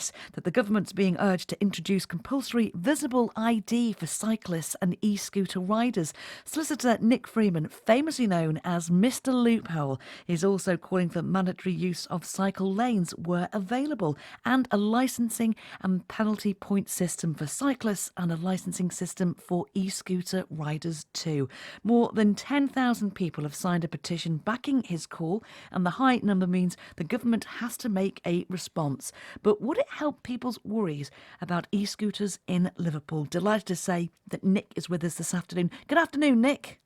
this, that the government's being urged to introduce compulsory visible ID for cyclists and e-scooter riders. Solicitor Nick Freeman, famously known as Mr. Loophole, is also calling for mandatory use of cycle lanes where available and a licensing and penalty point system for cyclists and a licensing system for e-scooter riders too. More than 10,000 people have signed a petition backing his call, and the high number means the government has to make a response. But would it help people's worries about e-scooters in Liverpool? Delighted to say that Nick is with us this afternoon. Good afternoon, Nick.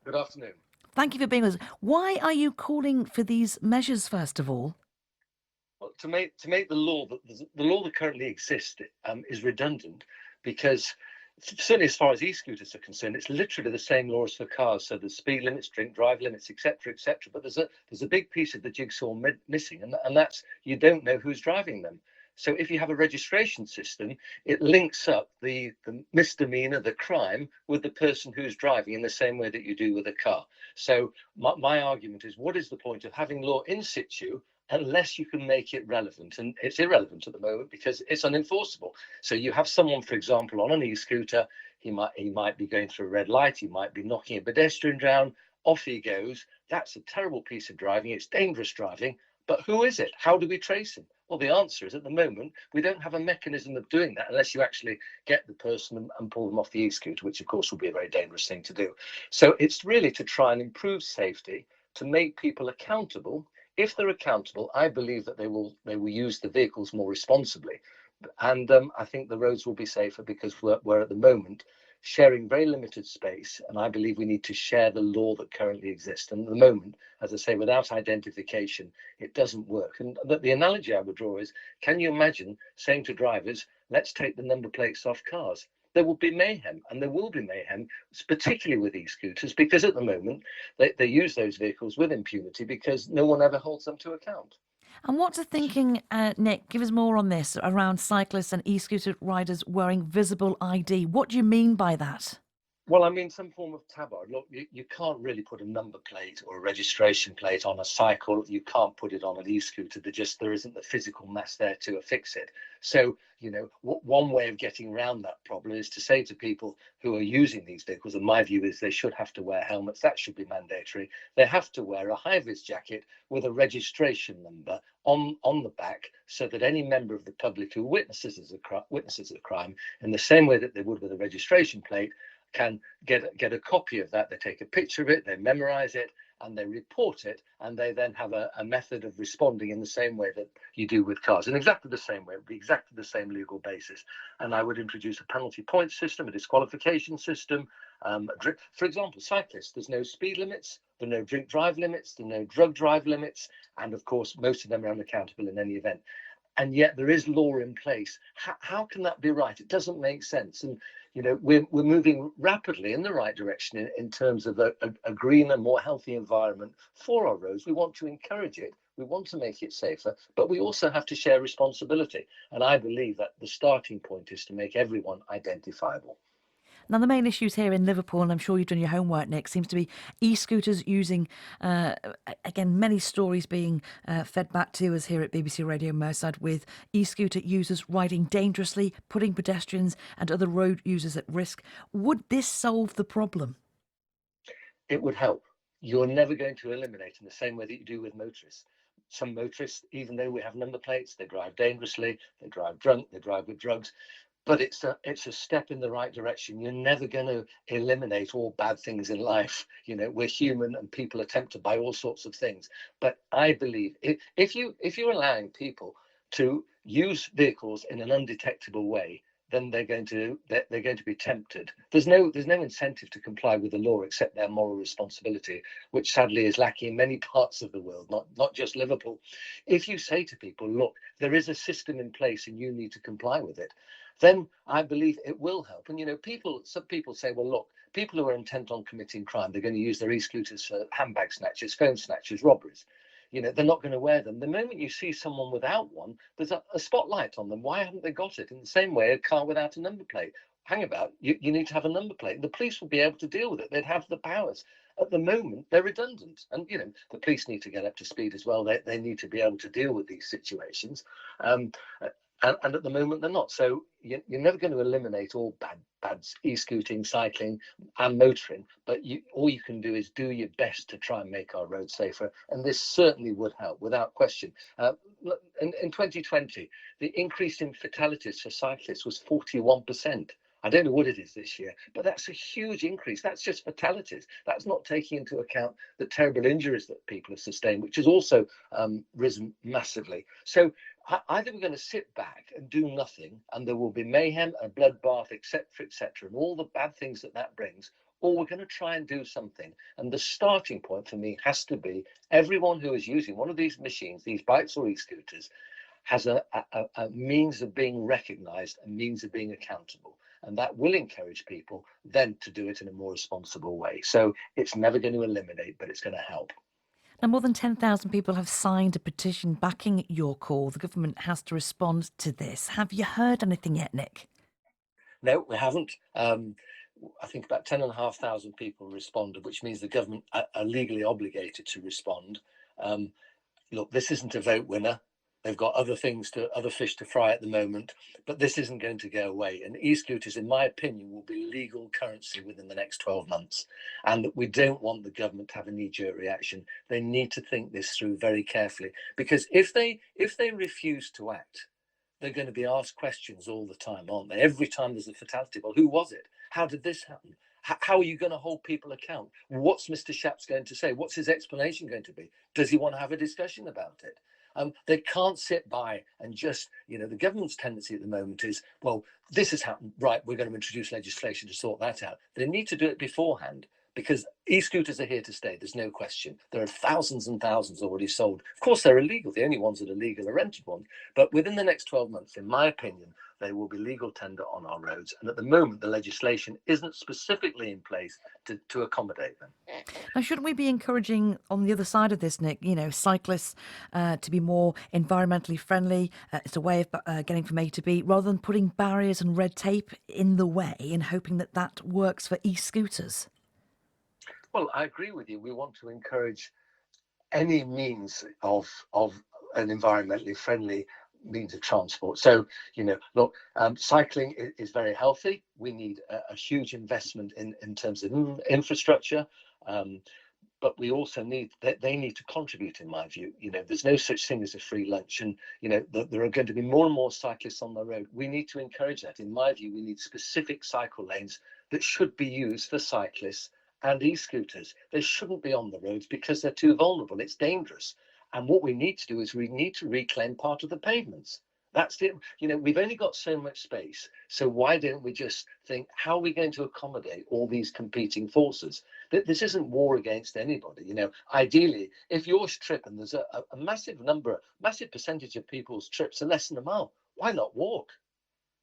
Good afternoon. Thank you for being with us. Why are you calling for these measures, first of all? Well, to make the law that currently exists is redundant because certainly as far as e-scooters are concerned, it's literally the same law as for cars. So there's speed limits, drink drive limits, etc., etc. But there's a big piece of the jigsaw missing, and that's you don't know who's driving them. So if you have a registration system, it links up the misdemeanor, the crime, with the person who's driving in the same way that you do with a car. So my argument is, what is the point of having law in situ unless you can make it relevant? And it's irrelevant at the moment because it's unenforceable. So you have someone, for example, on an e-scooter, he might be going through a red light, he might be knocking a pedestrian down, off he goes. That's a terrible piece of driving, it's dangerous driving. But who is it? How do we trace him? Well, the answer is, at the moment, we don't have a mechanism of doing that unless you actually get the person and pull them off the e-scooter, which of course will be a very dangerous thing to do. So it's really to try and improve safety, to make people accountable. If they're accountable, I believe that they will use the vehicles more responsibly, and I think the roads will be safer because we're at the moment sharing very limited space, and I believe we need to share the law that currently exists. And at the moment, as I say, without identification, it doesn't work. And the analogy I would draw is, can you imagine saying to drivers, let's take the number plates off cars? There will be mayhem, and there will be mayhem, particularly with e-scooters, because at the moment they use those vehicles with impunity because no one ever holds them to account. And what's the thinking, Nick? Give us more on this around cyclists and e-scooter riders wearing visible ID. What do you mean by that? Well, I mean, some form of tabard. Look, you can't really put a number plate or a registration plate on a cycle. You can't put it on an e-scooter. There isn't the physical mass there to affix it. So, one way of getting around that problem is to say to people who are using these vehicles, and my view is they should have to wear helmets. That should be mandatory. They have to wear a high-vis jacket with a registration number on the back, so that any member of the public who witnesses a crime, in the same way that they would with a registration plate, can get a copy of that. They take a picture of it, they memorize it, and they report it, and they then have a method of responding in the same way that you do with cars, in exactly the same way. It would be exactly the same legal basis. And I would introduce a penalty point system, a disqualification system. For example, cyclists, there's no speed limits, there are no drink drive limits, there are no drug drive limits, and of course most of them are unaccountable in any event. And yet there is law in place. How can that be right? It doesn't make sense. And we're moving rapidly in the right direction in terms of a greener, more healthy environment for our roads. We want to encourage it. We want to make it safer, but we also have to share responsibility. And I believe that the starting point is to make everyone identifiable. Now, the main issues here in Liverpool, and I'm sure you've done your homework, Nick, seems to be e-scooters using, again, many stories being fed back to us here at BBC Radio Merseyside with e-scooter users riding dangerously, putting pedestrians and other road users at risk. Would this solve the problem? It would help. You're never going to eliminate in the same way that you do with motorists. Some motorists, even though we have number plates, they drive dangerously, they drive drunk, they drive with drugs. But it's a step in the right direction. You're never going to eliminate all bad things in life. We're human, and people are tempted by all sorts of things. But I believe if you're allowing people to use vehicles in an undetectable way, then they're going to be tempted. There's no incentive to comply with the law except their moral responsibility, which sadly is lacking in many parts of the world, not just Liverpool. If you say to people, look, there is a system in place and you need to comply with it, then I believe it will help. And some people say, well, look, people who are intent on committing crime, they're going to use their e-scooters for handbag snatches, phone snatches, robberies. They're not going to wear them. The moment you see someone without one, there's a spotlight on them. Why haven't they got it? In the same way, a car without a number plate. Hang about, you need to have a number plate. The police will be able to deal with it. They'd have the powers. At the moment, they're redundant. And, the police need to get up to speed as well. They need to be able to deal with these situations. and at the moment they're not. So you're never going to eliminate all bad e-scooting, cycling, and motoring. But all you can do is do your best to try and make our roads safer, and this certainly would help without question. In 2020, the increase in fatalities for cyclists was 41%. I don't know what it is this year, but that's a huge increase. That's just fatalities. That's not taking into account the terrible injuries that people have sustained, which has also risen massively. So either we're going to sit back and do nothing, and there will be mayhem, a bloodbath, etc., etc., and all the bad things that brings, or we're going to try and do something. And the starting point for me has to be everyone who is using one of these machines, these bikes or e-scooters, has a means of being recognised, a means of being accountable. And that will encourage people then to do it in a more responsible way. So it's never going to eliminate, but it's going to help. Now, more than 10,000 people have signed a petition backing your call. The government has to respond to this. Have you heard anything yet, Nick? No, we haven't. I think about 10,500 people responded, which means the government are legally obligated to respond. Look, this isn't a vote winner. They've got other fish to fry at the moment, but this isn't going to go away. And e-scooters, in my opinion, will be legal currency within the next 12 months. And we don't want the government to have a knee-jerk reaction. They need to think this through very carefully, because if they refuse to act, they're going to be asked questions all the time, aren't they? Every time there's a fatality, well, who was it? How did this happen? How are you going to hold people account? What's Mr. Shapps going to say? What's his explanation going to be? Does he want to have a discussion about it? They can't sit by and just, the government's tendency at the moment is, well, this has happened, right, we're going to introduce legislation to sort that out. They need to do it beforehand, because e-scooters are here to stay. There's no question. There are thousands and thousands already sold. Of course, they're illegal. The only ones that are legal are rented ones. But within the next 12 months, in my opinion, they will be legal tender on our roads. And at the moment, the legislation isn't specifically in place to accommodate them. Now, shouldn't we be encouraging, on the other side of this, Nick, cyclists to be more environmentally friendly? It's a way of getting from A to B, rather than putting barriers and red tape in the way and hoping that works for e-scooters? Well, I agree with you. We want to encourage any means of an environmentally friendly means of transport. So, look, cycling is very healthy. We need a huge investment in terms of infrastructure. But we also they need to contribute, in my view. There's no such thing as a free lunch. And, there are going to be more and more cyclists on the road. We need to encourage that. In my view, we need specific cycle lanes that should be used for cyclists and e-scooters. They shouldn't be on the roads because they're too vulnerable. It's dangerous. And what we need to do is we need to reclaim part of the pavements. That's it. We've only got so much space. So why don't we just think, how are we going to accommodate all these competing forces? This isn't war against anybody. Ideally, if your trip, and there's a massive percentage of people's trips are less than a mile, why not walk?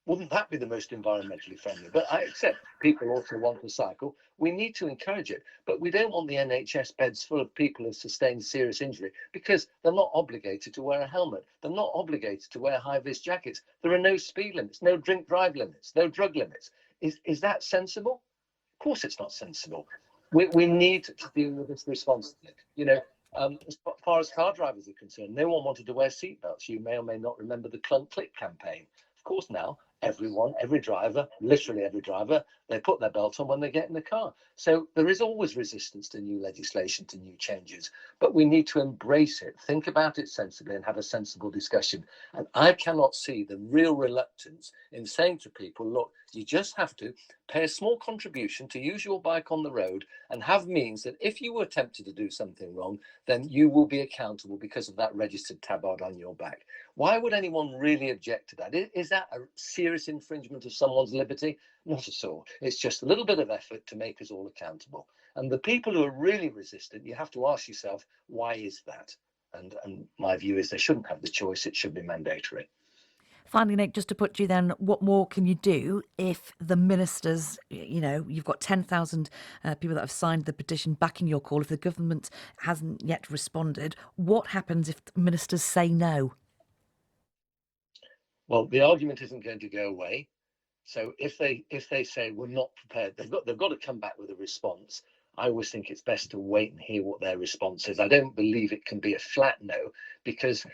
Wouldn't that be the most environmentally friendly? But I accept people also want to cycle. We need to encourage it, but we don't want the NHS beds full of people who sustain serious injury because they're not obligated to wear a helmet. They're not obligated to wear high-vis jackets. There are no speed limits, no drink drive limits, no drug limits. Is that sensible? Of course it's not sensible. We need to deal with this responsibly. As far as car drivers are concerned, no one wanted to wear seatbelts. You may or may not remember the Clunk Click campaign. Of course, now every driver, literally every driver, they put their belt on when they get in the car. So there is always resistance to new legislation, to new changes, but we need to embrace it, think about it sensibly, and have a sensible discussion. And I cannot see the real reluctance in saying to people, look, you just have to pay a small contribution to use your bike on the road and have means that if you were tempted to do something wrong, then you will be accountable because of that registered tabard on your back. Why would anyone really object to that? Is that a serious infringement of someone's liberty? Not at all. It's just a little bit of effort to make us all accountable. And the people who are really resistant, you have to ask yourself, why is that? And my view is they shouldn't have the choice. It should be mandatory. Finally, Nick, just to put you then, what more can you do if the ministers, you've got 10,000 people that have signed the petition backing your call. If the government hasn't yet responded, what happens if the ministers say no? Well, the argument isn't going to go away. So if they say we're not prepared, they've got to come back with a response. I always think it's best to wait and hear what their response is. I don't believe it can be a flat no, because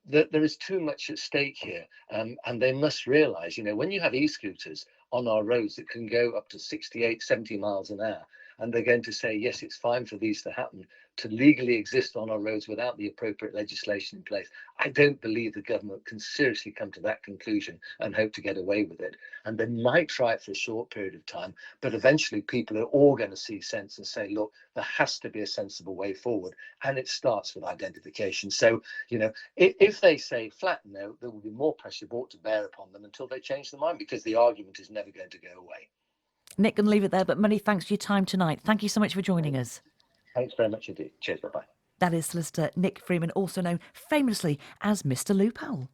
there is too much at stake here. And they must realise, when you have e-scooters on our roads that can go up to 68, 70 miles an hour, and they're going to say, yes, it's fine for these to happen, to legally exist on our roads without the appropriate legislation in place. I don't believe the government can seriously come to that conclusion and hope to get away with it. And they might try it for a short period of time, but eventually people are all going to see sense and say, look, there has to be a sensible way forward. And it starts with identification. So, if they say flat no, there will be more pressure brought to bear upon them until they change their mind, because the argument is never going to go away. Nick, going to leave it there, but many thanks for your time tonight. Thank you so much for joining us. Thanks very much indeed. Cheers. Bye-bye. That is solicitor Nick Freeman, also known famously as Mr. Loophole.